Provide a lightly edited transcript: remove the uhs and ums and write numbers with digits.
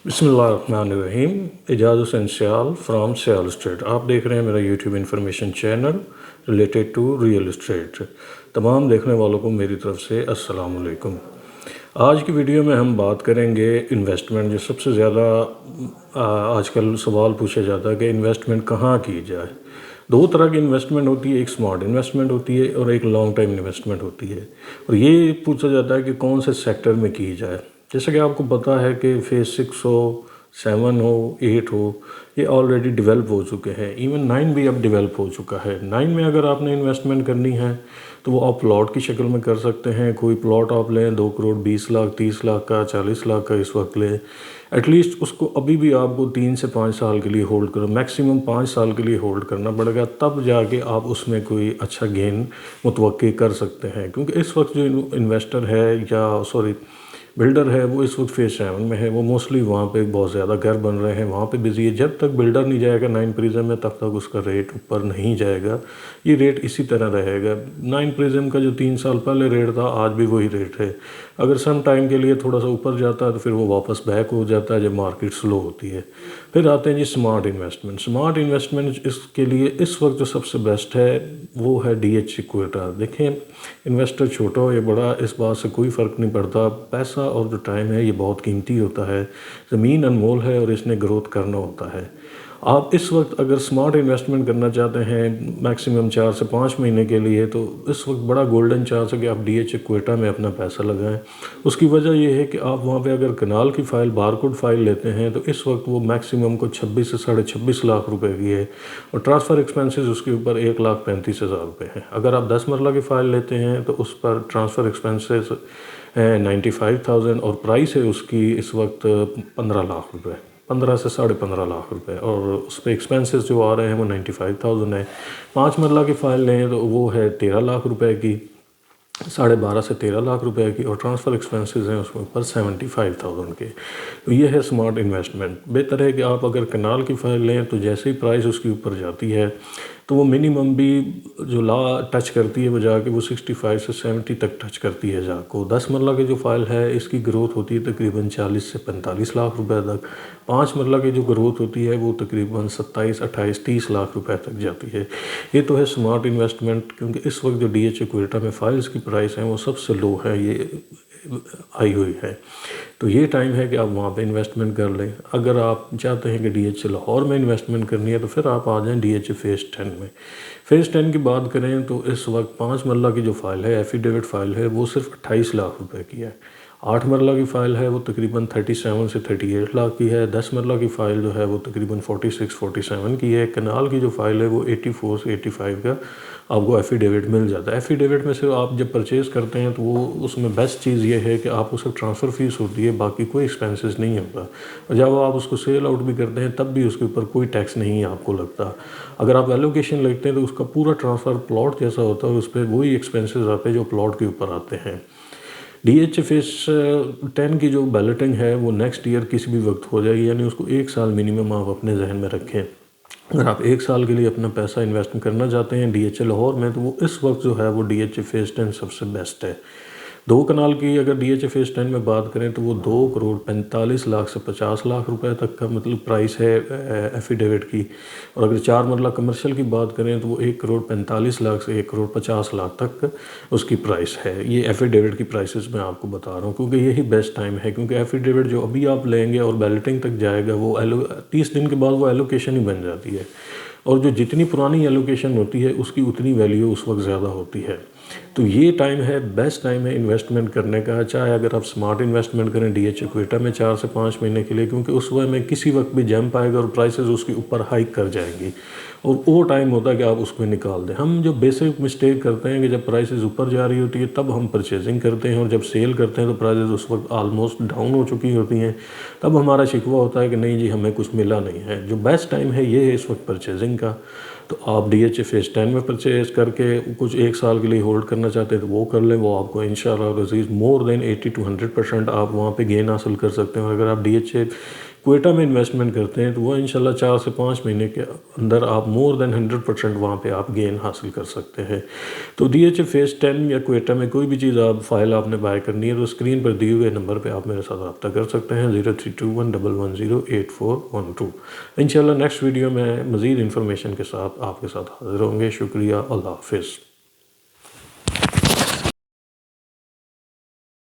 بسم اللہ الرحمن الرحیم۔ اعجاز حسین سیال فرام سیال اسٹریٹ، آپ دیکھ رہے ہیں میرا YouTube information channel related to real estate. تمام دیکھنے والوں کو میری طرف سے السلام علیکم۔ آج کی ویڈیو میں ہم بات کریں گے انویسٹمنٹ، جو سب سے زیادہ آج کل سوال پوچھا جاتا ہے کہ انویسٹمنٹ کہاں کی جائے۔ دو طرح کی انویسٹمنٹ ہوتی ہے، ایک سمارٹ انویسٹمنٹ ہوتی ہے اور ایک لانگ ٹائم انویسٹمنٹ ہوتی ہے، اور یہ پوچھا جاتا ہے کہ کون سے سیکٹر میں کی جائے۔ جیسا کہ آپ کو پتہ ہے کہ فیز 6 ہو، 7 ہو، 8 ہو، یہ آلریڈی ڈیولپ ہو چکے ہیں۔ ایون 9 بھی اب ڈیولپ ہو چکا ہے۔ 9 میں اگر آپ نے انویسٹمنٹ کرنی ہے تو وہ آپ پلاٹ کی شکل میں کر سکتے ہیں۔ کوئی پلاٹ آپ لیں 2 کروڑ 20 لاکھ 30 لاکھ کا 40 لاکھ کا اس وقت لیں، ایٹ لیسٹ اس کو ابھی بھی آپ کو 3 سے 5 سال کے لیے ہولڈ کرو، میکسیمم 5 سال کے لیے ہولڈ کرنا پڑے گا، تب جا کے آپ اس میں کوئی اچھا گین متوقع کر سکتے ہیں۔ کیونکہ اس وقت جو انویسٹر ہے یا بلڈر ہے، وہ اس وقت فیز 7 میں ہے، وہ موسٹلی وہاں پہ بہت زیادہ گھر بن رہے ہیں، وہاں پہ بزی ہے۔ جب تک بلڈر نہیں جائے گا 9 پریزم میں، تب تک اس کا ریٹ اوپر نہیں جائے گا، یہ ریٹ اسی طرح رہے گا۔ 9 پریزم کا جو 3 سال پہلے ریٹ تھا، آج بھی وہی ریٹ ہے۔ اگر سم ٹائم کے لیے تھوڑا سا اوپر جاتا ہے تو پھر وہ واپس بیک ہو جاتا ہے جب مارکیٹ سلو ہوتی ہے۔ پھر آتے ہیں جی سمارٹ انویسٹمنٹ۔ سمارٹ انویسٹمنٹ اس کے لیے اس وقت جو سب سے بیسٹ ہے وہ ہے ڈی ایچ ایکویٹا۔ دیکھیں، انویسٹر چھوٹا ہو یا بڑا، اس بات سے کوئی فرق نہیں پڑتا، پیسہ اور جو ٹائم ہے یہ بہت قیمتی ہوتا ہے، زمین انمول ہے اور اس نے گروتھ کرنا ہوتا ہے۔ آپ اس وقت اگر سمارٹ انویسٹمنٹ کرنا چاہتے ہیں میکسیمم 4 سے 5 مہینے کے لیے، تو اس وقت بڑا گولڈن چانس ہے کہ آپ ڈی ایچ ایکویٹا میں اپنا پیسہ لگائیں۔ اس کی وجہ یہ ہے کہ آپ وہاں پہ اگر کنال کی فائل، بارکوڈ فائل لیتے ہیں تو اس وقت وہ میکسیمم کو 26 سے 26.5 لاکھ روپے کی ہے، اور ٹرانسفر ایکسپینسز اس کے اوپر 1,35,000 روپے ہیں۔ اگر آپ 10 مرلہ کی فائل لیتے ہیں تو اس پر ٹرانسفر ایکسپینسز 95,000 اور پرائس ہے اس کی اس وقت 15 لاکھ روپے، 15 سے 15.5 لاکھ روپے، اور اس پہ ایکسپینسز جو آ رہے ہیں وہ 95,000 ہے۔ 5 مرلہ کی فائل لیں تو وہ ہے 13 لاکھ روپے کی، 12.5 سے 13 لاکھ روپے کی، اور ٹرانسفر ایکسپینسز ہیں اس کے اوپر 75,000 کے۔ تو یہ ہے سمارٹ انویسٹمنٹ۔ بہتر ہے کہ آپ اگر کنال کی فائل لیں تو جیسے ہی پرائس اس کے اوپر جاتی ہے تو وہ منیمم بھی جو ٹچ کرتی ہے وہ جا کے وہ 65 سے 70 تک ٹچ کرتی ہے جا کو۔ 10 مرلہ کی جو فائل ہے اس کی گروتھ ہوتی ہے تقریباً 40 سے 45 لاکھ روپے تک۔ 5 مرلہ کی جو گروتھ ہوتی ہے وہ تقریباً 27 28 30 لاکھ روپے تک جاتی ہے۔ یہ تو ہے سمارٹ انویسٹمنٹ، کیونکہ اس وقت جو ڈی ایچ ایکویٹا میں فائلز کی پرائس ہیں وہ سب سے لو ہے، یہ آئی ہوئی ہے۔ تو یہ ٹائم ہے کہ آپ وہاں پہ انویسٹمنٹ کر لیں۔ اگر آپ چاہتے ہیں کہ ڈی ایچ لاہور میں انویسٹمنٹ کرنی ہے تو پھر آپ آ جائیں ڈی ایچ فیز 10 میں۔ فیز 10 کی بات کریں تو اس وقت 5 مرلہ کی جو فائل ہے، ایفیڈیوٹ فائل ہے، وہ صرف 28 لاکھ روپے کی ہے۔ 8 مرلہ کی فائل ہے وہ تقریباً 37 سے 38 لاکھ کی ہے۔ 10 مرلہ کی فائل جو ہے وہ تقریباً 46 47 کی ہے۔ کنال کی جو فائل ہے وہ 84 سے 85 کا آپ کو ایفیڈیوٹ مل جاتا ہے۔ ایفیڈیوٹ میں سے آپ جب پرچیز کرتے ہیں تو وہ اس میں بیسٹ چیز یہ ہے کہ آپ کو صرف ٹرانسفر فیس ہوتی ہے، باقی کوئی ایکسپینسز نہیں ہوتا، اور جب آپ اس کو سیل آؤٹ بھی کرتے ہیں تب بھی اس کے اوپر کوئی ٹیکس نہیں آپ کو لگتا۔ اگر آپ ایلوکیشن لگتے ہیں تو اس کا پورا ٹرانسفر پلاٹ جیسا ہوتا ہے، اس پہ وہی ایکسپینسز آتے ہیں جو پلاٹ کے اوپر آتے ہیں۔ ڈی ایچ فیز 10 کی جو بیلٹنگ ہے وہ نیکسٹ ایئر کسی بھی وقت ہو جائے گی، یعنی اس کو 1 سال منیمم آپ اپنے ذہن میں رکھیں۔ اگر آپ 1 سال کے لیے اپنا پیسہ انویسٹ کرنا چاہتے ہیں ڈی ایچ لاہور میں، تو وہ اس وقت جو ہے وہ ڈی ایچ فیز 10 سب سے بیسٹ ہے۔ 2 کنال کی اگر ڈی ایچ فیز 10 میں بات کریں تو وہ 2 کروڑ 45 لاکھ سے 50 لاکھ روپے تک کا مطلب پرائس ہے ایفیڈیوٹ کی، اور اگر 4 مرلہ کمرشل کی بات کریں تو وہ 1 کروڑ 45 لاکھ سے 1 کروڑ 50 لاکھ تک اس کی پرائس ہے۔ یہ ایفیڈیوٹ کی پرائسز میں آپ کو بتا رہا ہوں، کیونکہ یہی بیسٹ ٹائم ہے، کیونکہ ایفیڈیوٹ جو ابھی آپ لیں گے اور بیلٹنگ تک جائے گا وہ 30 دن کے بعد وہ ایلوکیشن ہی بن جاتی ہے، اور جو جتنی پرانی ایلوکیشن ہوتی ہے اس کی اتنی ویلیو اس وقت زیادہ ہوتی ہے۔ تو یہ ٹائم ہے، بیسٹ ٹائم ہے انویسٹمنٹ کرنے کا، چاہے اگر آپ سمارٹ انویسٹمنٹ کریں ڈی ایچ ایکویٹا میں 4 سے 5 مہینے کے لیے، کیونکہ اس وقت میں کسی وقت بھی جمپ آئے گا اور پرائسز اس کے اوپر ہائک کر جائیں گی، اور وہ ٹائم ہوتا ہے کہ آپ اس کو نکال دیں۔ ہم جو بیسک مسٹیک کرتے ہیں کہ جب پرائسز اوپر جا رہی ہوتی ہے تب ہم پرچیزنگ کرتے ہیں، اور جب سیل کرتے ہیں تو پرائسز اس وقت آلموسٹ ڈاؤن ہو چکی ہوتی ہیں، تب ہمارا شکوہ ہوتا ہے کہ نہیں جی ہمیں کچھ ملا نہیں ہے۔ جو بیسٹ ٹائم ہے یہ ہے اس وقت پرچیزنگ کا۔ تو آپ ڈی ایچ فیز 10 میں پرچیز کر کے کچھ 1 سال کے لیے ہولڈ کرنا چاہتے ہیں تو وہ کر لیں، وہ آپ کو انشاءاللہ عزیز مور دین 80 to 100% آپ وہاں پہ گین حاصل کر سکتے ہیں۔ اور اگر آپ ڈی ایچ کوئٹہ میں انویسٹمنٹ کرتے ہیں تو وہ انشاءاللہ 4 سے 5 مہینے کے اندر آپ مور دین 100% وہاں پہ آپ گین حاصل کر سکتے ہیں۔ تو ڈی ایچ اے فیز 10 یا کوئٹہ میں کوئی بھی چیز فائل آپ نے بائی کرنی ہے تو اسکرین پر دیے ہوئے نمبر پہ آپ میرے ساتھ رابطہ کر سکتے ہیں 0321110812۔ انشاءاللہ نیکسٹ ویڈیو میں مزید انفارمیشن کے ساتھ آپ کے ساتھ حاضر ہوں گے۔ شکریہ، اللہ حافظ۔